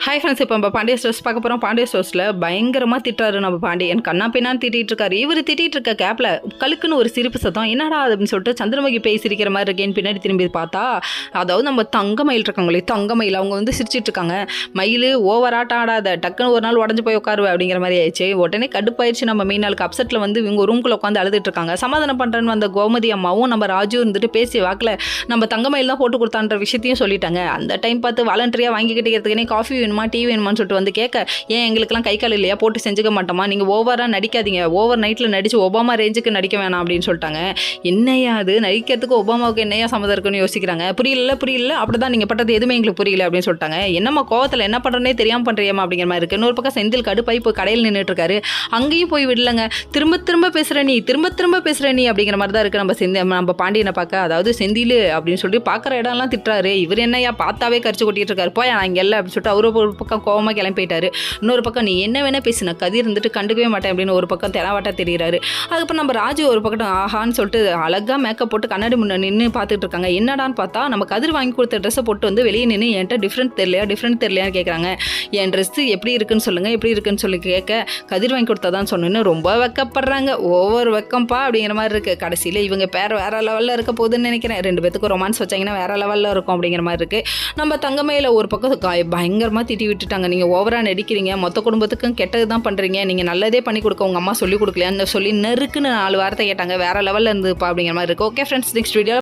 Hi friends, இப்போ நம்ம Pandya stores பார்க்க போகிறோம். பாண்டிய ஸ்டோர்ஸில் பயங்கரமாக திட்டுறாரு நம்ம பாண்டியன். கண்ணா பின்னான்னு திட்டிகிட்டு இருக்காரு. இவர் திட்டிகிட்டு இருக்க கேப்பில் கழுக்குன்னு ஒரு சிரிப்பு சத்தம். என்னடா அப்படின்னு சொல்லிட்டு சந்திரமுகி பேய் சிரிக்கிற மாதிரி இருக்கேன்னு பின்னாடி திரும்பி பார்த்தா, அதாவது நம்ம தங்க மயில் இருக்காங்களே, தங்க மயில் அவங்க வந்து சிரிச்சிட்டு இருக்காங்க. மயில் ஓவராட்டம் ஆடாத, டக்குன்னு ஒரு நாள் உடஞ்சி போய் உட்காருவேன் அப்படிங்கிற மாதிரி ஆயிடுச்சு. உடனே கடுப்பாயிடுச்சு நம்ம மீனாளுக்கு. அப்செட்டில் வந்து இவங்க ரூம்குள்ளே உட்காந்து அழுதுட்டு இருக்காங்க. சமாதானம் பண்ணுறேன்னு வந்த கோமதி அம்மாவும் நம்ம ராஜு இருந்துட்டு பேசி வாக்கில் நம்ம தங்க மயில் தான் போட்டு கொடுத்தான்ற விஷயத்தையும் சொல்லிட்டாங்க. அந்த டைம் பார்த்து வாலண்டரியாக வாங்கிக்கிட்டே காஃபி வேணுமா டீ வேணுமான்னு சொல்லிட்டு வந்து கேட்க, ஏன் எங்களுக்குலாம் கை கால் இல்லையா, போட்டு செஞ்சுக்க மாட்டோமா, நீங்கள் ஓவராக நடிக்காதீங்க, ஓவர் நைட்டில் நடிச்சு ஒபாமா ரேஞ்சுக்கு நடிக்க வேணாம் அப்படின்னு சொல்லிட்டாங்க. என்னையா அது, நடிக்கிறதுக்கு ஒபாமாவுக்கு என்னையா சம்மதம் இருக்குன்னு யோசிக்கிறாங்க. புரியல அப்படிதான் நீங்கள் பட்டது எதுவுமே எங்களுக்கு புரியல அப்படின்னு சொல்லிட்டாங்க. என்னம்மா கோவத்தில் என்ன பண்ணுறனே தெரியாமல் பண்ணுறியம்மா அப்படிங்கிற மாதிரி இருக்குது. இன்னொரு பக்கம் செந்தில் கடுப்பாய் போய் கடையில் நின்றுட்டு இருக்காரு. அங்கேயும் போய் விடலங்க. திரும்ப பேசுகிற நீ அப்படிங்கிற மாதிரி தான் இருக்குது நம்ம பாண்டியனை பார்க்க. அதாவது செந்தில் அப்படின்னு சொல்லிட்டு பார்க்குற இடம்லாம் திட்டுறாரு. இவர் என்னையா பார்த்தாவே கரிச்சு கொட்டிட்டு இருக்காரு. போய் நான் இங்கே இல்லை அப்படின்னு சொல்லிட்டு அவரு ஒரு பக்கம் கோவமாக கிளம்பி போயிட்டாரு. இன்னொரு பக்கம் நீ என்ன வேணா பேசின, கதிர் இருந்துட்டு கண்டுக்கவே மாட்டேன் அப்படின்னு ஒரு பக்கம் தெனாவட்டா தெரிகிறாரு. அதுக்கப்புறம் நம்ம ராஜு ஒரு பக்கம் ஆஹான்னு சொல்லிட்டு அழகாக மேக்கப் போட்டு கண்ணாடி முன்னே நின்று பார்த்துட்டு இருக்காங்க. என்னடான்னு பார்த்தா நம்ம கதிர் வாங்கி கொடுத்த ட்ரெஸ்ஸை போட்டு வந்து வெளியே நின்று என்கிட்ட டிஃப்ரெண்ட் தெரியலையான்னு கேட்குறாங்க. என் ட்ரெஸ்ஸு எப்படி இருக்குன்னு சொல்லி கேட்க, கதிர் வாங்கி கொடுத்தாதான் சொன்னேன்னு ரொம்ப வெக்கப்படுறாங்க. ஒவ்வொரு வெக்கம்பா அப்படிங்கிற மாதிரி இருக்குது. கடைசியில் இவங்க வேற லெவலில் இருக்க போகுதுன்னு நினைக்கிறேன். ரெண்டு பேத்துக்கும் ரொமான்ஸ் வச்சாங்கன்னா வேற லெவலில் இருக்கும் அப்படிங்கிற மாதிரி இருக்குது. நம்ம தங்கமையில் ஒரு பக்கம் பயங்கரமாக திட்டி விட்டுட்டாங்க. நீங்கள் ஓவராக நடிக்கிறீங்க, மொத்த குடும்பத்துக்கும் கெட்டது தான் பண்ணுறீங்க, நீங்கள் நல்லதே பண்ணி கொடுக்க உங்கள் அம்மா சொல்லி கொடுக்கலையான்னு சொல்லி நெருக்குன்னு 4 வார்த்தை கேட்டாங்க. வேறு லெவலில் இருந்துப்பா அப்படிங்கிற மாதிரி இருக்குது. Okay friends, next video